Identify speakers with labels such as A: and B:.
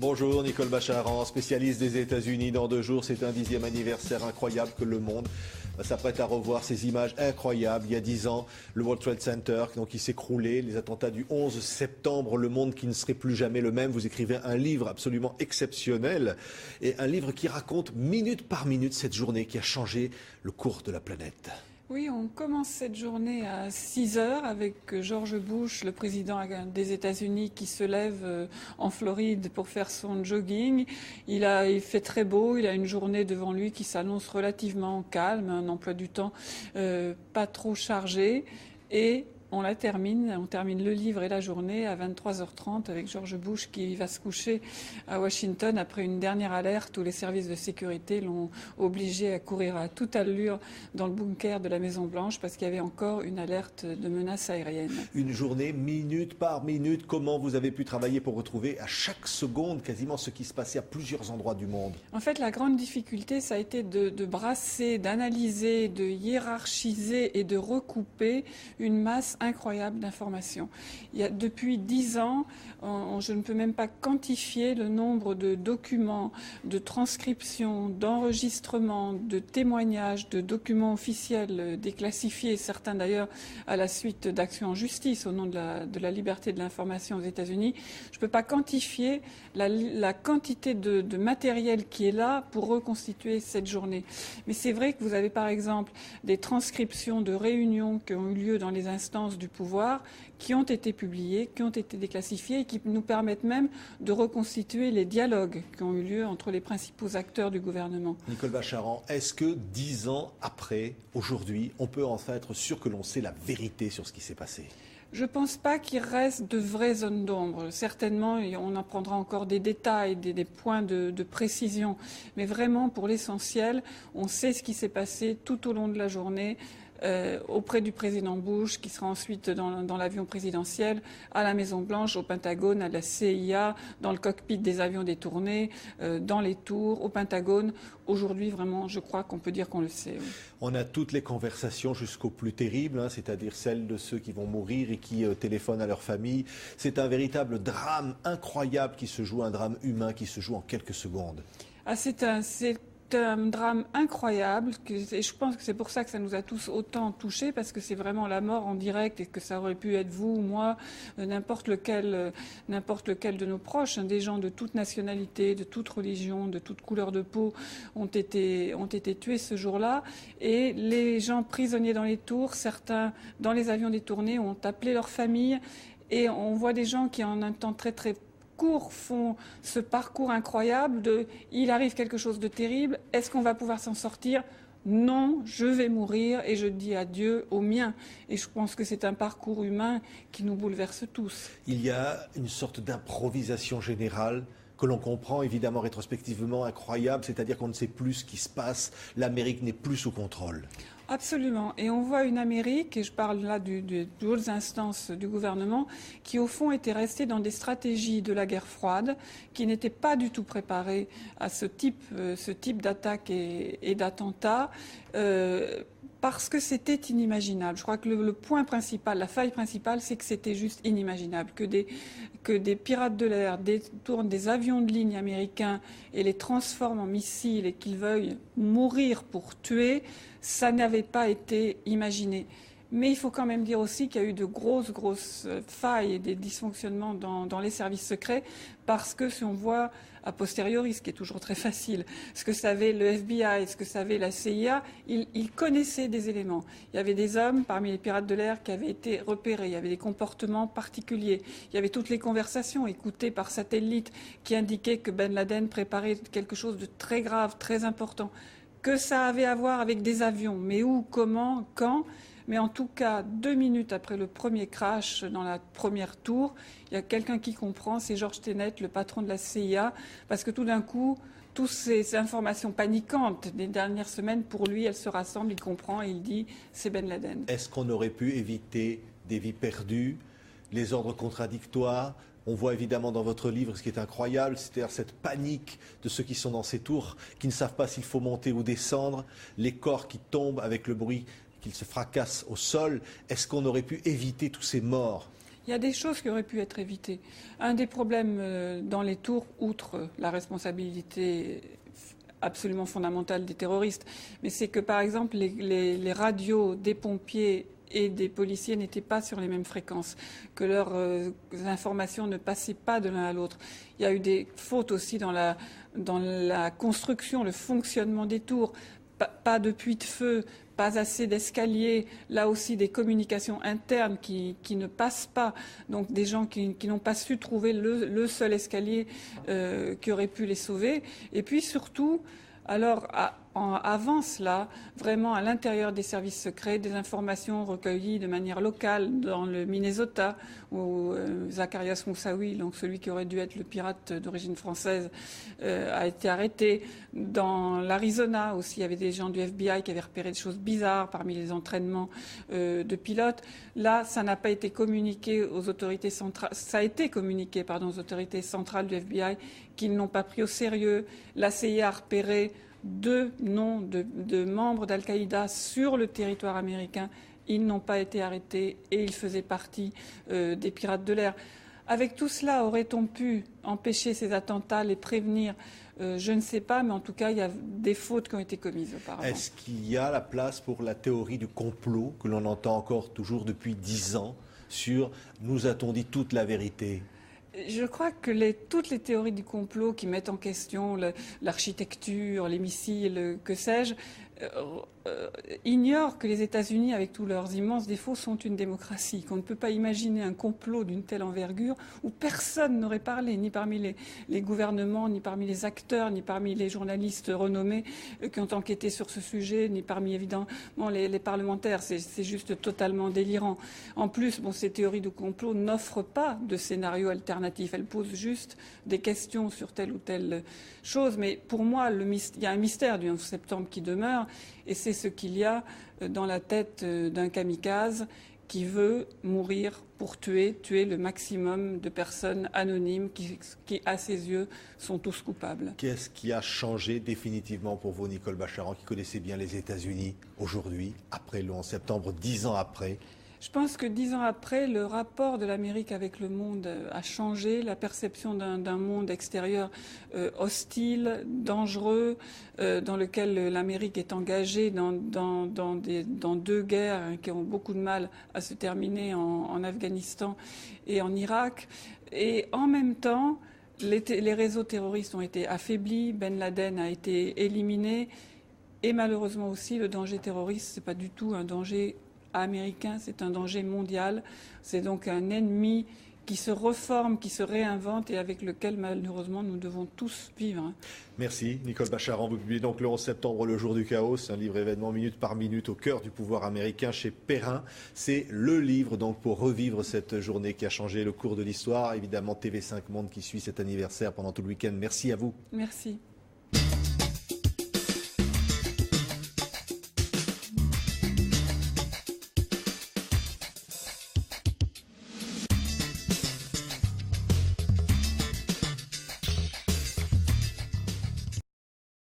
A: Bonjour, Nicole Bacharan, spécialiste des États-Unis. Dans 2 jours, c'est un 10e anniversaire incroyable que le monde s'apprête à revoir ces images incroyables. Il y a 10 ans, le World Trade Center qui s'est écroulé, les attentats du 11 septembre, le monde qui ne serait plus jamais le même. Vous écrivez un livre absolument exceptionnel et un livre qui raconte minute par minute cette journée qui a changé le cours de la planète.
B: Oui, on commence cette journée à 6 heures avec George Bush, le président des États-Unis, qui se lève en Floride pour faire son jogging. Il fait très beau, il a une journée devant lui qui s'annonce relativement calme, un emploi du temps pas trop chargé. Et on termine le livre et la journée à 23h30 avec George Bush qui va se coucher à Washington après une dernière alerte où les services de sécurité l'ont obligé à courir à toute allure dans le bunker de la Maison-Blanche parce qu'il y avait encore une alerte de menace aérienne.
A: Une journée, minute par minute, comment vous avez pu travailler pour retrouver à chaque seconde quasiment ce qui se passait à plusieurs endroits du monde?
B: En fait, la grande difficulté, ça a été de brasser, d'analyser, de hiérarchiser et de recouper une masse incroyable d'informations. Depuis 10 ans, je ne peux même pas quantifier le nombre de documents, de transcriptions, d'enregistrements, de témoignages, de documents officiels déclassifiés, certains d'ailleurs à la suite d'actions en justice au nom de la liberté de l'information aux États-Unis. Je ne peux pas quantifier la quantité de matériel qui est là pour reconstituer cette journée. Mais c'est vrai que vous avez par exemple des transcriptions de réunions qui ont eu lieu dans les instances du pouvoir, qui ont été publiées, qui ont été déclassifiées et qui nous permettent même de reconstituer les dialogues qui ont eu lieu entre les principaux acteurs du gouvernement.
A: Nicole Bacharan, est-ce que 10 ans après, aujourd'hui, on peut enfin être sûr que l'on sait la vérité sur ce qui s'est passé ?
B: Je ne pense pas qu'il reste de vraies zones d'ombre. Certainement, on apprendra encore des détails, des points de précision. Mais vraiment, pour l'essentiel, on sait ce qui s'est passé tout au long de la journée. Auprès du président Bush, qui sera ensuite dans l'avion présidentiel, à la Maison-Blanche, au Pentagone, à la CIA, dans le cockpit des avions détournés, dans les tours, au Pentagone. Aujourd'hui, vraiment, je crois qu'on peut dire qu'on le sait. Oui.
A: On a toutes les conversations jusqu'au plus terrible, c'est-à-dire celles de ceux qui vont mourir et qui téléphonent à leur famille. C'est un véritable drame incroyable qui se joue, un drame humain qui se joue en quelques secondes.
B: C'est un drame incroyable et je pense que c'est pour ça que ça nous a tous autant touchés parce que c'est vraiment la mort en direct et que ça aurait pu être vous ou moi, n'importe lequel de nos proches, des gens de toute nationalité, de toute religion, de toute couleur de peau ont été tués ce jour-là et les gens prisonniers dans les tours, certains dans les avions détournés ont appelé leur famille et on voit des gens qui en un temps très très court font ce parcours incroyable de « il arrive quelque chose de terrible, est-ce qu'on va pouvoir s'en sortir ?» Non, je vais mourir et je dis adieu aux miens. Et je pense que c'est un parcours humain qui nous bouleverse tous.
A: Il y a une sorte d'improvisation générale que l'on comprend évidemment rétrospectivement incroyable, c'est-à-dire qu'on ne sait plus ce qui se passe, l'Amérique n'est plus sous contrôle.
B: Absolument. Et on voit une Amérique, et je parle là des hautes instances du gouvernement, qui au fond était restée dans des stratégies de la guerre froide, qui n'étaient pas du tout préparées à ce type d'attaque et d'attentat. Parce que c'était inimaginable. Je crois que le point principal, la faille principale, c'est que c'était juste inimaginable. Que des pirates de l'air détournent des avions de ligne américains et les transforment en missiles et qu'ils veuillent mourir pour tuer, ça n'avait pas été imaginé. Mais il faut quand même dire aussi qu'il y a eu de grosses failles et des dysfonctionnements dans les services secrets parce que si on voit a posteriori, ce qui est toujours très facile, ce que savait le FBI, ce que savait la CIA, ils connaissaient des éléments. Il y avait des hommes parmi les pirates de l'air qui avaient été repérés, il y avait des comportements particuliers, il y avait toutes les conversations écoutées par satellite qui indiquaient que Ben Laden préparait quelque chose de très grave, très important, que ça avait à voir avec des avions, mais où, comment, quand. Mais en tout cas, 2 minutes après le premier crash dans la première tour, il y a quelqu'un qui comprend, c'est George Tenet, le patron de la CIA, parce que tout d'un coup, toutes ces informations paniquantes des dernières semaines, pour lui, elles se rassemblent, il comprend et il dit « c'est Ben Laden ».
A: Est-ce qu'on aurait pu éviter des vies perdues, les ordres contradictoires ? On voit évidemment dans votre livre ce qui est incroyable, c'est-à-dire cette panique de ceux qui sont dans ces tours, qui ne savent pas s'il faut monter ou descendre, les corps qui tombent avec le bruit qu'ils se fracassent au sol. Est-ce qu'on aurait pu éviter tous ces morts ?
B: Il y a des choses qui auraient pu être évitées. Un des problèmes dans les tours, outre la responsabilité absolument fondamentale des terroristes, mais c'est que par exemple les radios des pompiers et des policiers n'étaient pas sur les mêmes fréquences, que leurs informations ne passaient pas de l'un à l'autre. Il y a eu des fautes aussi dans la construction, le fonctionnement des tours. Pas de puits de feu, pas assez d'escaliers, là aussi des communications internes qui ne passent pas, donc des gens qui n'ont pas su trouver le seul escalier qui aurait pu les sauver. Et puis surtout, alors avant cela, vraiment à l'intérieur des services secrets, des informations recueillies de manière locale dans le Minnesota, où Zacharias Moussaoui, donc celui qui aurait dû être le pirate d'origine française, a été arrêté. Dans l'Arizona aussi, il y avait des gens du FBI qui avaient repéré des choses bizarres parmi les entraînements de pilotes. Là, ça n'a pas été communiqué aux autorités centrales. Ça a été communiqué, aux autorités centrales du FBI qui ne l'ont pas pris au sérieux. La CIA a repéré 2 noms de membres d'Al-Qaïda sur le territoire américain. Ils n'ont pas été arrêtés et ils faisaient partie des pirates de l'air. Avec tout cela, aurait-on pu empêcher ces attentats, les prévenir ? Je ne sais pas, mais en tout cas, il y a des fautes qui ont été commises auparavant.
A: Est-ce qu'il y a la place pour la théorie du complot que l'on entend encore toujours depuis 10 ans sur « nous a-t-on dit toute la vérité » ?
B: Je crois que toutes les théories du complot qui mettent en question l'architecture, les missiles, que sais-je, ignorent que les États-Unis, avec tous leurs immenses défauts, sont une démocratie, qu'on ne peut pas imaginer un complot d'une telle envergure où personne n'aurait parlé, ni parmi les gouvernements, ni parmi les acteurs, ni parmi les journalistes renommés qui ont enquêté sur ce sujet, ni parmi évidemment les parlementaires. C'est juste totalement délirant. En plus, ces théories du complot n'offrent pas de scénario alternatif. Elles posent juste des questions sur telle ou telle chose. Mais pour moi, il y a un mystère du 11 septembre qui demeure. Et c'est ce qu'il y a dans la tête d'un kamikaze qui veut mourir pour tuer le maximum de personnes anonymes qui, à ses yeux, sont tous coupables.
A: Qu'est-ce qui a changé définitivement pour vous, Nicole Bacharan, qui connaissez bien les États-Unis aujourd'hui, après le 11 septembre, 10 ans après ?
B: Je pense que 10 ans après, le rapport de l'Amérique avec le monde a changé. La perception d'un monde extérieur hostile, dangereux, dans lequel l'Amérique est engagée dans 2 guerres qui ont beaucoup de mal à se terminer en Afghanistan et en Irak. Et en même temps, les réseaux terroristes ont été affaiblis, Ben Laden a été éliminé. Et malheureusement aussi, le danger terroriste, ce n'est pas du tout un danger américain, c'est un danger mondial. C'est donc un ennemi qui se reforme, qui se réinvente et avec lequel malheureusement nous devons tous vivre.
A: Merci Nicole Bacharan. Vous publiez donc le 11 septembre, Le jour du chaos, un livre événement minute par minute au cœur du pouvoir américain chez Perrin. C'est le livre donc pour revivre cette journée qui a changé le cours de l'histoire. Évidemment TV5 Monde qui suit cet anniversaire pendant tout le week-end. Merci à vous.
B: Merci.